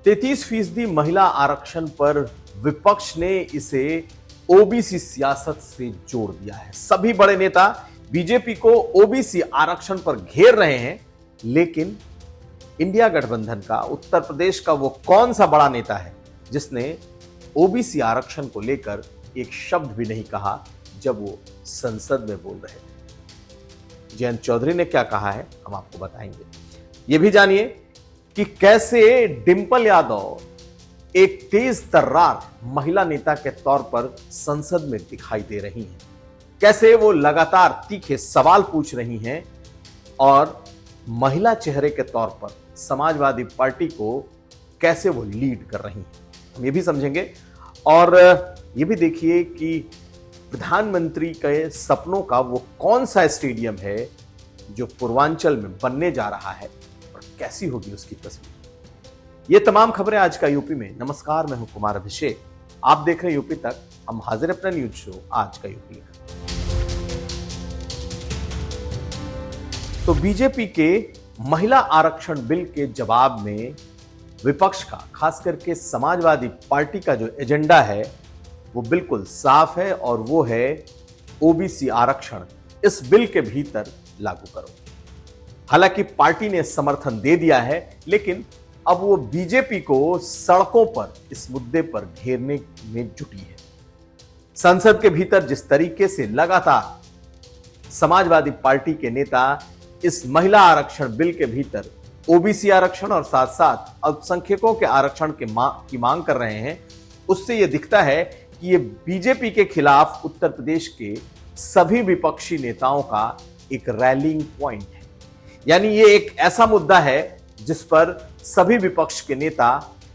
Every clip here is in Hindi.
33% महिला आरक्षण पर विपक्ष ने इसे ओबीसी सियासत से जोड़ दिया है। सभी बड़े नेता बीजेपी को ओबीसी आरक्षण पर घेर रहे हैं, लेकिन इंडिया गठबंधन का उत्तर प्रदेश का वो कौन सा बड़ा नेता है जिसने ओबीसी आरक्षण को लेकर एक शब्द भी नहीं कहा जब वो संसद में बोल रहे थे। जयंत चौधरी ने क्या कहा है हम आपको बताएंगे। ये भी जानिए कि कैसे डिंपल यादव एक तेज तर्रार महिला नेता के तौर पर संसद में दिखाई दे रही हैं, कैसे वो लगातार तीखे सवाल पूछ रही हैं और महिला चेहरे के तौर पर समाजवादी पार्टी को कैसे वो लीड कर रही हैं, हम ये भी समझेंगे। और ये भी देखिए कि प्रधानमंत्री के सपनों का वो कौन सा स्टेडियम है जो पूर्वांचल में बनने जा रहा है और कैसी होगी उसकी तस्वीर। ये तमाम खबरें आज का यूपी में। नमस्कार, मैं हूं कुमार अभिषेक, आप देख रहे हैं यूपी तक। हम हाजिर अपना न्यूज शो आज का यूपी। तो बीजेपी के महिला आरक्षण बिल के जवाब में विपक्ष का, खास करके समाजवादी पार्टी का जो एजेंडा है वो बिल्कुल साफ है और वो है ओबीसी आरक्षण इस बिल के भीतर लागू करो। हालांकि पार्टी ने समर्थन दे दिया है, लेकिन अब वो बीजेपी को सड़कों पर इस मुद्दे पर घेरने में जुटी है। संसद के भीतर जिस तरीके से लगातार समाजवादी पार्टी के नेता इस महिला आरक्षण बिल के भीतर ओबीसी आरक्षण और साथ साथ अल्पसंख्यकों के आरक्षण की मांग कर रहे हैं, उससे यह दिखता है कि ये बीजेपी के खिलाफ उत्तर प्रदेश के सभी विपक्षी नेताओं का एक रैलिंग पॉइंट है। यानी ये एक ऐसा मुद्दा है जिस पर सभी विपक्ष के नेता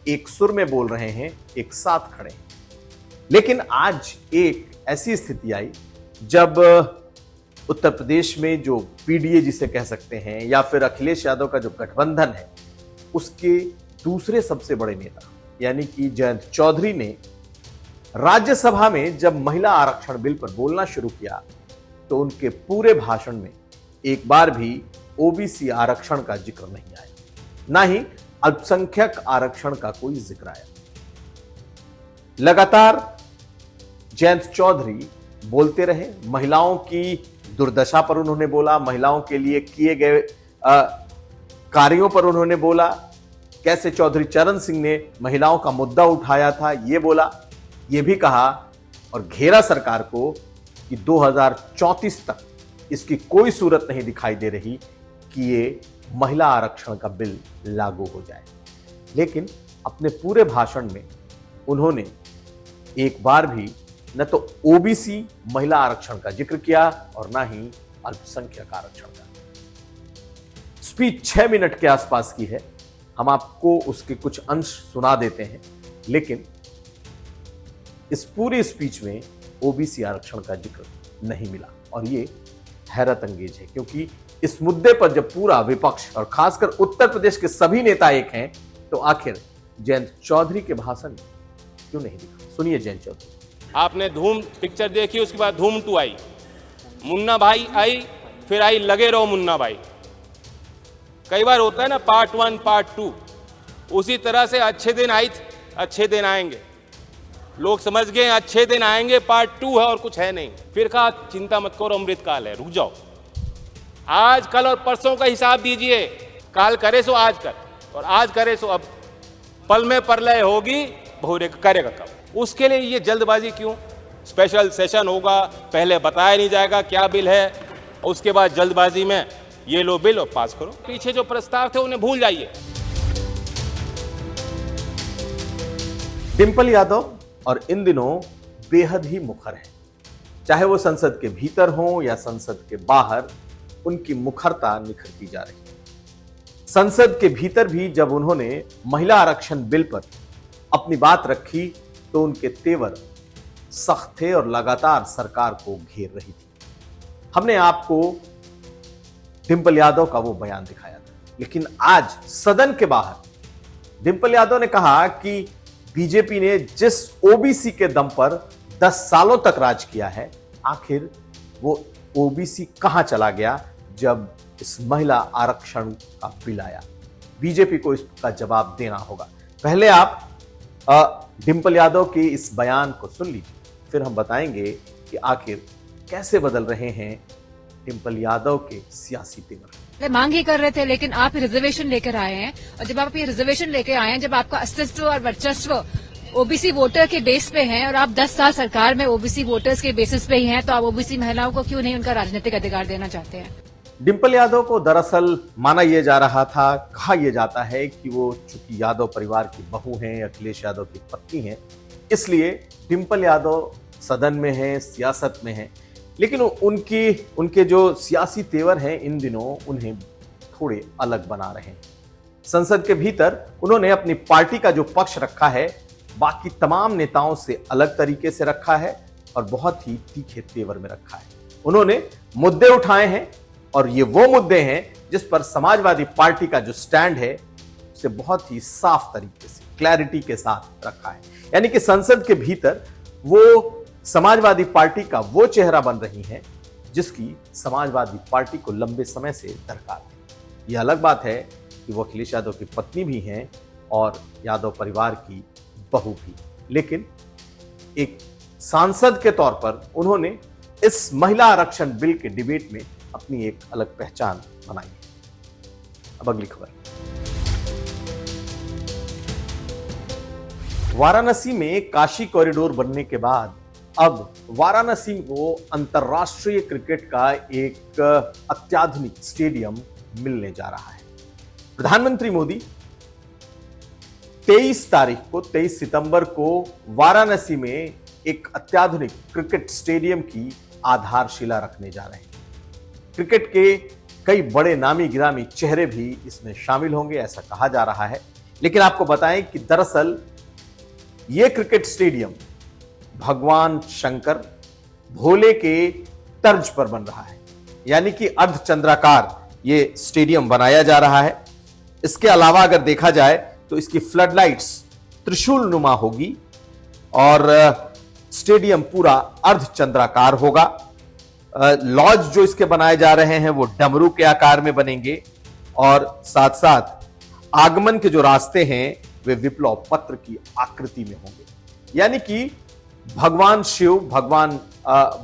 एक सुर में बोल रहे हैं, एक साथ खड़े हैं। लेकिन आज एक ऐसी स्थिति आई जब उत्तर प्रदेश में जो पीडीए जिसे कह सकते हैं या फिर अखिलेश यादव का जो गठबंधन है, उसके दूसरे सबसे बड़े नेता यानी कि जयंत चौधरी ने राज्यसभा में जब महिला आरक्षण बिल पर बोलना शुरू किया तो उनके पूरे भाषण में एक बार भी ओबीसी आरक्षण का जिक्र नहीं आया, ना ही अल्पसंख्यक आरक्षण का कोई जिक्र आया। लगातार जयंत चौधरी बोलते रहे, महिलाओं की दुर्दशा पर उन्होंने बोला, महिलाओं के लिए किए गए कार्यों पर उन्होंने बोला, कैसे चौधरी चरण सिंह ने महिलाओं का मुद्दा उठाया था ये बोला। ये भी कहा और घेरा सरकार को कि 2034 तक इसकी कोई सूरत नहीं दिखाई दे रही कि ये महिला आरक्षण का बिल लागू हो जाए। लेकिन अपने पूरे भाषण में उन्होंने एक बार भी न तो ओबीसी महिला आरक्षण का जिक्र किया और ना ही अल्पसंख्यक आरक्षण का। स्पीच 6 मिनट के आसपास की है, हम आपको उसके कुछ अंश सुना देते हैं। लेकिन इस पूरी स्पीच में ओबीसी आरक्षण का जिक्र नहीं मिला और ये हैरत अंगेज है, क्योंकि इस मुद्दे पर जब पूरा विपक्ष और खासकर उत्तर प्रदेश के सभी नेता एक हैं, तो आखिर जयंत चौधरी के भाषण में क्यों नहीं दिखा। सुनिए जयंत चौधरी। आपने धूम पिक्चर देखी, उसके बाद धूम 2 आई, मुन्ना भाई आई, फिर आई लगे रहो मुन्ना भाई। कई बार होता है ना पार्ट 1 पार्ट 2, उसी तरह से अच्छे दिन आई, अच्छे दिन आएंगे। लोग समझ गए अच्छे दिन आएंगे, पार्ट 2 है और कुछ है नहीं। फिर कहा चिंता मत करो, अमृतकाल है, रुक जाओ। आज कल और परसों का हिसाब दीजिए, काल करे सो आज कर और आज करे सो अब। पल में प्रलय होगी, बहुरे करेगा कब। उसके लिए ये जल्दबाजी क्यों? स्पेशल सेशन होगा, पहले बताया नहीं जाएगा क्या बिल है, उसके बाद जल्दबाजी में ये लो बिल और पास करो। पीछे जो प्रस्ताव थे उन्हें भूल जाइए। डिंपल यादव और इन दिनों बेहद ही मुखर है, चाहे वो संसद के भीतर हो या संसद के बाहर, उनकी मुखरता निखरती जा रही है। संसद के भीतर भी जब उन्होंने महिला आरक्षण बिल पर अपनी बात रखी तो उनके तेवर सख्त थे और लगातार सरकार को घेर रही थी। हमने आपको डिंपल यादव का वो बयान दिखाया था, लेकिन आज सदन के बाहर डिंपल यादव ने कहा कि बीजेपी ने जिस ओबीसी के दम पर 10 सालों तक राज किया है, आखिर वो ओबीसी कहां चला गया जब इस महिला आरक्षण का बिल आया। बीजेपी को इसका जवाब देना होगा। पहले आप डिंपल यादव के इस बयान को सुन लीजिए, फिर हम बताएंगे कि आखिर कैसे बदल रहे हैं डिंपल यादव के सियासी तेवर। मांग ही कर रहे थे, लेकिन आप रिजर्वेशन लेकर आए हैं, और जब आप ये रिजर्वेशन लेकर आए हैं, जब आपका अस्तित्व और वर्चस्व ओबीसी वोटर के बेस पे है और आप 10 साल सरकार में ओबीसी वोटर्स के बेसिस पे ही हैं, तो आप ओबीसी महिलाओं को क्यों नहीं उनका राजनीतिक अधिकार देना चाहते हैं? डिंपल यादव को दरअसल माना यह जा रहा था, कहा यह जाता है कि वो चूंकि यादव परिवार की बहू हैं, अखिलेश यादव की पत्नी हैं, इसलिए डिंपल यादव सदन में हैं, सियासत में हैं, लेकिन उनके जो सियासी तेवर हैं इन दिनों उन्हें थोड़े अलग बना रहे हैं। संसद के भीतर उन्होंने अपनी पार्टी का जो पक्ष रखा है बाकी तमाम नेताओं से अलग तरीके से रखा है और बहुत ही तीखे तेवर में रखा है। उन्होंने मुद्दे उठाए हैं और ये वो मुद्दे हैं जिस पर समाजवादी पार्टी का जो स्टैंड है उसे बहुत ही साफ तरीके से क्लैरिटी के साथ रखा है। यानी कि संसद के भीतर वो समाजवादी पार्टी का वो चेहरा बन रही हैं जिसकी समाजवादी पार्टी को लंबे समय से दरकार थी। यह अलग बात है कि वो अखिलेश यादव की पत्नी भी हैं और यादव परिवार की बहू भी, लेकिन एक सांसद के तौर पर उन्होंने इस महिला आरक्षण बिल के डिबेट में अपनी एक अलग पहचान बनाई है। अब अगली खबर। वाराणसी में काशी कॉरिडोर बनने के बाद अब वाराणसी को अंतर्राष्ट्रीय क्रिकेट का एक अत्याधुनिक स्टेडियम मिलने जा रहा है। प्रधानमंत्री मोदी 23 सितंबर को वाराणसी में एक अत्याधुनिक क्रिकेट स्टेडियम की आधारशिला रखने जा रहे हैं। क्रिकेट के कई बड़े नामी गिरामी चेहरे भी इसमें शामिल होंगे, ऐसा कहा जा रहा है। लेकिन आपको बताएं कि दरअसल यह क्रिकेट स्टेडियम भगवान शंकर भोले के तर्ज पर बन रहा है, यानी कि अर्धचंद्राकार यह स्टेडियम बनाया जा रहा है। इसके अलावा अगर देखा जाए तो इसकी फ्लड लाइट्स त्रिशूल नुमा होगी और स्टेडियम पूरा अर्धचंद्राकार होगा। लॉज जो इसके बनाए जा रहे हैं वो डमरू के आकार में बनेंगे और साथ साथ आगमन के जो रास्ते हैं वे विप्लव पत्र की आकृति में होंगे। यानी कि भगवान शिव, भगवान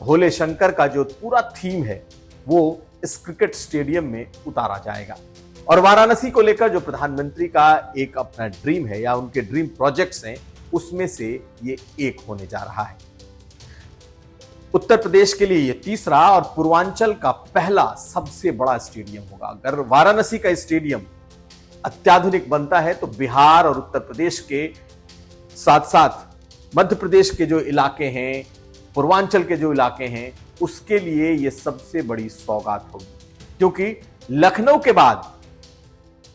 भोले शंकर का जो पूरा थीम है वो इस क्रिकेट स्टेडियम में उतारा जाएगा। और वाराणसी को लेकर जो प्रधानमंत्री का एक अपना ड्रीम है या उनके ड्रीम प्रोजेक्ट्स हैं उसमें से ये एक होने जा रहा है। उत्तर प्रदेश के लिए ये तीसरा और पूर्वांचल का पहला सबसे बड़ा स्टेडियम होगा। अगर वाराणसी का स्टेडियम अत्याधुनिक बनता है तो बिहार और उत्तर प्रदेश के साथ साथ मध्य प्रदेश के जो इलाके हैं, पूर्वांचल के जो इलाके हैं, उसके लिए यह सबसे बड़ी सौगात होगी, क्योंकि लखनऊ के बाद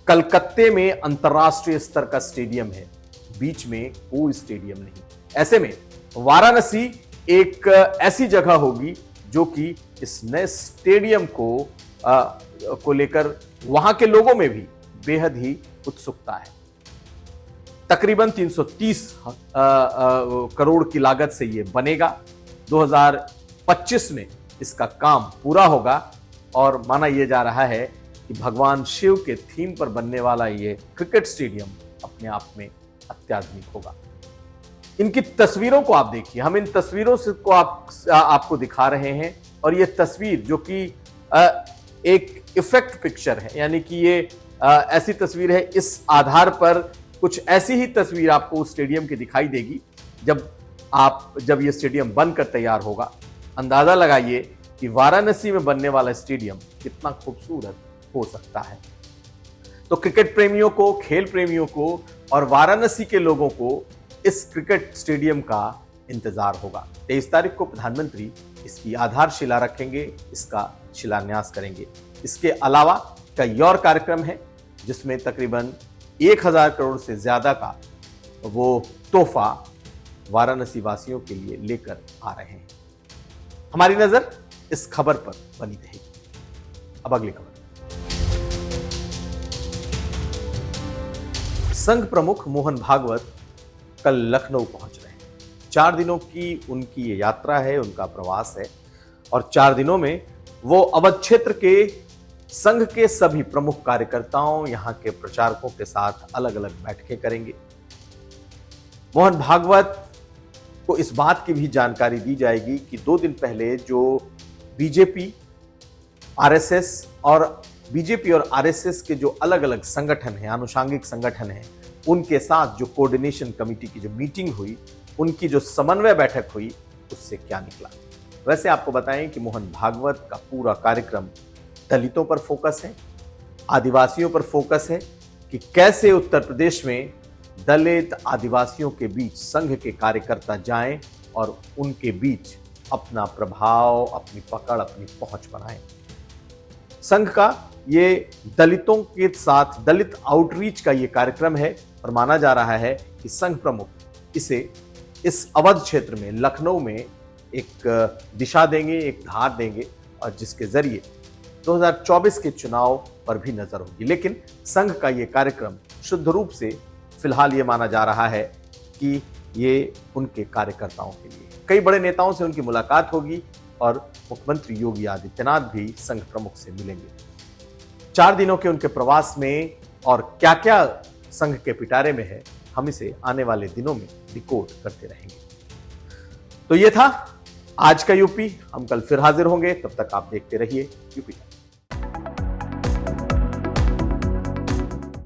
कलकत्ते में अंतर्राष्ट्रीय स्तर का स्टेडियम है, बीच में कोई स्टेडियम नहीं। ऐसे में वाराणसी एक ऐसी जगह होगी जो कि इस नए स्टेडियम को लेकर वहां के लोगों में भी बेहद ही उत्सुकता है। तकरीबन 330 करोड़ की लागत से यह बनेगा। 2025 में इसका काम पूरा होगा और माना यह जा रहा है कि भगवान शिव के थीम पर बनने वाला यह क्रिकेट स्टेडियम अपने आप में अत्याधुनिक होगा। इनकी तस्वीरों को आप देखिए, हम इन तस्वीरों से को आपको दिखा रहे हैं और यह तस्वीर जो कि एक इफेक्ट पिक्चर है, यानी कि ये ऐसी तस्वीर है, इस आधार पर कुछ ऐसी ही तस्वीर आपको उस स्टेडियम की दिखाई देगी जब ये स्टेडियम बनकर तैयार होगा। अंदाजा लगाइए कि वाराणसी में बनने वाला स्टेडियम कितना खूबसूरत हो सकता है। तो क्रिकेट प्रेमियों को, खेल प्रेमियों को और वाराणसी के लोगों को इस क्रिकेट स्टेडियम का इंतजार होगा। 23 तारीख को प्रधानमंत्री इसकी आधारशिला रखेंगे, इसका शिलान्यास करेंगे। इसके अलावा कई और कार्यक्रम है जिसमें तकरीबन 1000 करोड़ से ज्यादा का वो तोहफा वाराणसी वासियों के लिए लेकर आ रहे हैं। हमारी नजर इस खबर पर बनी रहेगी। अब अगली खबर। संघ प्रमुख मोहन भागवत कल लखनऊ पहुंच रहे हैं। 4 दिनों की उनकी ये यात्रा है, उनका प्रवास है और 4 दिनों में वो अवध क्षेत्र के संघ के सभी प्रमुख कार्यकर्ताओं, यहां के प्रचारकों के साथ अलग अलग बैठकें करेंगे। मोहन भागवत को इस बात की भी जानकारी दी जाएगी कि 2 दिन पहले जो बीजेपी, आरएसएस और बीजेपी और आरएसएस के जो अलग अलग संगठन हैं, आनुषांगिक संगठन हैं, उनके साथ जो कोऑर्डिनेशन कमेटी की जो मीटिंग हुई, उनकी जो समन्वय बैठक हुई, उससे क्या निकला। वैसे आपको बताएं कि मोहन भागवत का पूरा कार्यक्रम दलितों पर फोकस है, आदिवासियों पर फोकस है कि कैसे उत्तर प्रदेश में दलित आदिवासियों के बीच संघ के कार्यकर्ता जाएं और उनके बीच अपना प्रभाव, अपनी पकड़, अपनी पहुंच बनाएं। संघ का ये दलितों के साथ दलित आउटरीच का ये कार्यक्रम है और माना जा रहा है कि संघ प्रमुख इसे इस अवध क्षेत्र में, लखनऊ में एक दिशा देंगे, एक धार देंगे और जिसके जरिए 2024 के चुनाव पर भी नजर होगी। लेकिन संघ का ये कार्यक्रम शुद्ध रूप से फिलहाल ये माना जा रहा है कि ये उनके कार्यकर्ताओं के लिए। कई बड़े नेताओं से उनकी मुलाकात होगी और मुख्यमंत्री योगी आदित्यनाथ भी संघ प्रमुख से मिलेंगे। 4 दिनों के उनके प्रवास में और क्या क्या संघ के पिटारे में है, हम इसे आने वाले दिनों में डिकोड करते रहेंगे। तो ये था आज का यूपी। हम कल फिर हाजिर होंगे, तब तक आप देखते रहिए यूपी।